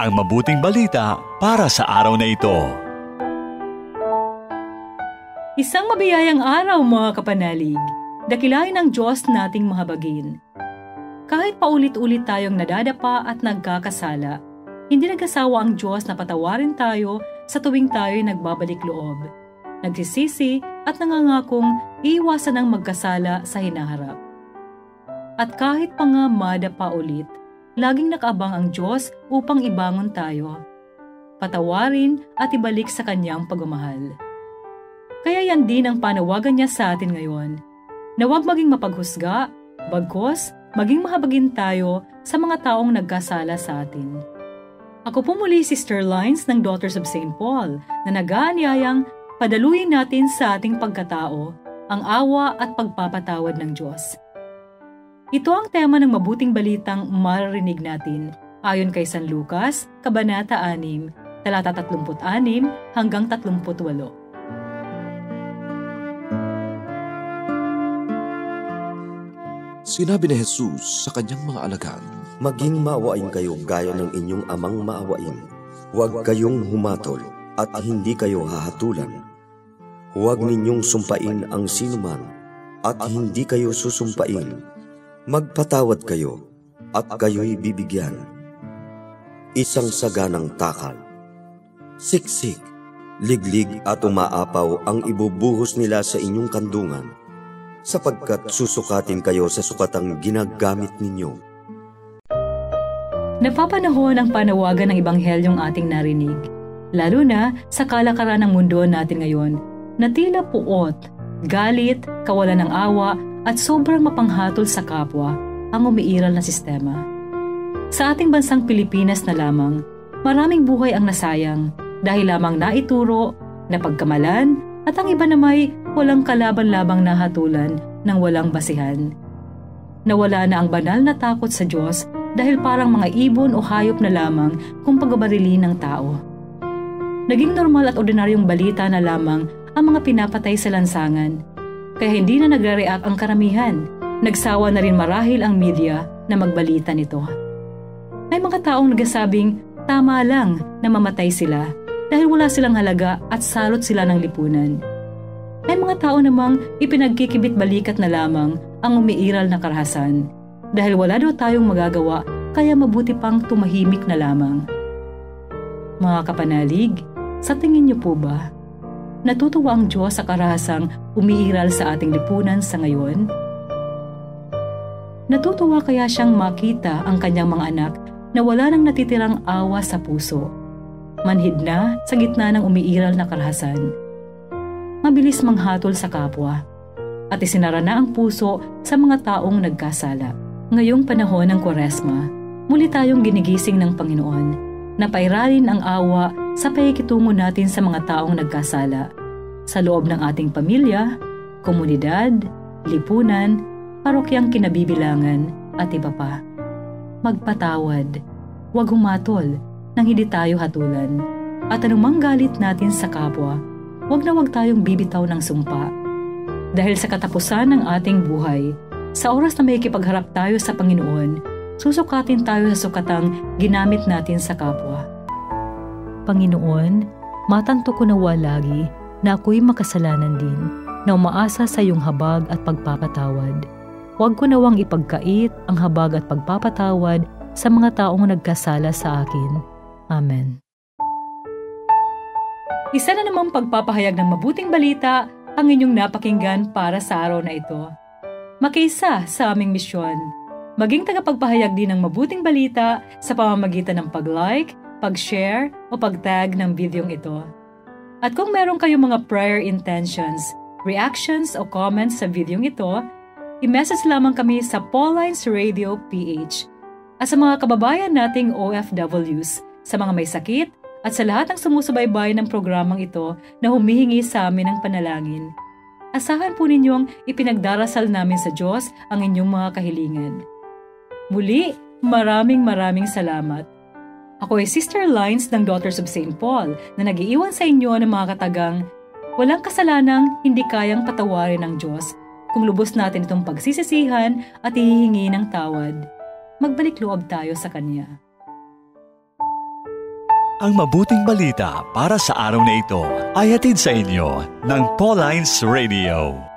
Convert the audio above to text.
ang mabuting balita para sa araw na ito. Isang mabiyayang araw mga kapanalig, dakilain ng Diyos nating mahabagin. Kahit paulit-ulit tayong nadadapa at nagkakasala, hindi nag-asawa ang Diyos na patawarin tayo sa tuwing tayo'y nagbabalik loob, nagsisisi at nangangakong iiwasan ang magkasala sa hinaharap. At kahit pa nga madapa ulit, laging nakaabang ang Diyos upang ibangon tayo, patawarin at ibalik sa Kanyang pagmamahal. Kaya yan din ang panawagan niya sa atin ngayon, na huwag maging mapaghusga, bagkus maging mahabagin tayo sa mga taong nagkasala sa atin. Ako po muli Sister Lines ng Daughters of St. Paul na nag-aanyayang padaluyin natin sa ating pagkatao ang awa at pagpapatawad ng Diyos. Ito ang tema ng mabuting balitang maririnig natin ayon kay San Lucas, Kabanata 6, talata 36 hanggang 38. Sinabi ni Jesus sa kanyang mga alagad, "Maging maawain kayo gaya ng inyong amang maawain. Huwag kayong humatol at hindi kayo hahatulan. Huwag ninyong sumpain ang sinuman at hindi kayo susumpain. Magpatawad kayo at kayo'y bibigyan. Isang saganang takal, siksik, liglig at umaapaw ang ibubuhos nila sa inyong kandungan, sapagkat susukatin kayo sa sukatang ginagamit ninyo." Napapanahon ang panawagan ng Ebanghelyong ating narinig, lalo na sa kalakaran ng mundo natin ngayon, na tila puot, galit, kawalan ng awa, at sobrang mapanghatol sa kapwa ang umiiral na sistema. Sa ating bansang Pilipinas na lamang, maraming buhay ang nasayang dahil lamang naituro, napagkamalan, at ang iba na may walang kalaban-labang nahatulan ng walang basihan. Nawala na ang banal na takot sa Diyos dahil parang mga ibon o hayop na lamang kung pagbabarili ng tao. Naging normal at ordinaryong balita na lamang ang mga pinapatay sa lansangan, kaya hindi na nagre-react ang karamihan. Nagsawa na rin marahil ang media na magbalita nito. May mga taong nagsasabing tama lang na mamatay sila dahil wala silang halaga at salot sila ng lipunan. May mga tao namang ipinagkikibit balikat na lamang ang umiiral na karahasan dahil wala daw tayong magagawa kaya mabuti pang tumahimik na lamang. Mga kapanalig, sa tingin niyo po ba, natutuwa ang Diyos sa karahasang umiiral sa ating lipunan sa ngayon? Natutuwa kaya siyang makita ang kanyang mga anak na wala nang natitirang awa sa puso, manhid na sa gitna ng umiiral na karahasan. Mabilis manghatol sa kapwa, at isinara na ang puso sa mga taong nagkasala. Ngayong panahon ng Kwaresma, muli tayong ginigising ng Panginoon na pairalin ang awa sa pakikitungo natin sa mga taong nagkasala sa loob ng ating pamilya, komunidad, lipunan, parokyang kinabibilangan at iba pa. Magpatawad, huwag humatol nang hindi tayo hatulan, at anumang galit natin sa kapwa, huwag na huwag tayong bibitaw ng sumpa. Dahil sa katapusan ng ating buhay, sa oras na may ikipagharap tayo sa Panginoon, susukatin tayo sa sukatang ginamit natin sa kapwa. Panginoon, matanto ko nawa lagi na ako'y makasalanan din, na umaasa sa iyong habag at pagpapatawad. Huwag ko nawang ipagkait ang habag at pagpapatawad sa mga taong nagkasala sa akin. Amen. Isa na namang pagpapahayag ng mabuting balita ang inyong napakinggan para sa araw na ito. Makiisa sa aming misyon, maging tagapagpahayag din ng mabuting balita sa pamamagitan ng pag-like, pag-share o pag-tag ng videong ito. At kung meron kayong mga prayer intentions, reactions o comments sa videong ito, i-message lamang kami sa Paulines Radio PH. At sa mga kababayan nating OFWs, sa mga may sakit, at sa lahat ng sumusubaybay ng programang ito na humihingi sa amin ng panalangin, asahan po ninyong ipinagdarasal namin sa Diyos ang inyong mga kahilingan. Muli, maraming salamat. Ako ay Sister Lines ng Daughters of St. Paul na nag-iiwan sa inyo ng mga katagang, walang kasalanang hindi kayang patawarin ng Diyos kung lubos natin itong pagsisisihan at hihingi ng tawad. Magbalik loob tayo sa Kanya. Ang mabuting balita para sa araw na ito ay hatid sa inyo ng Paulines Radio.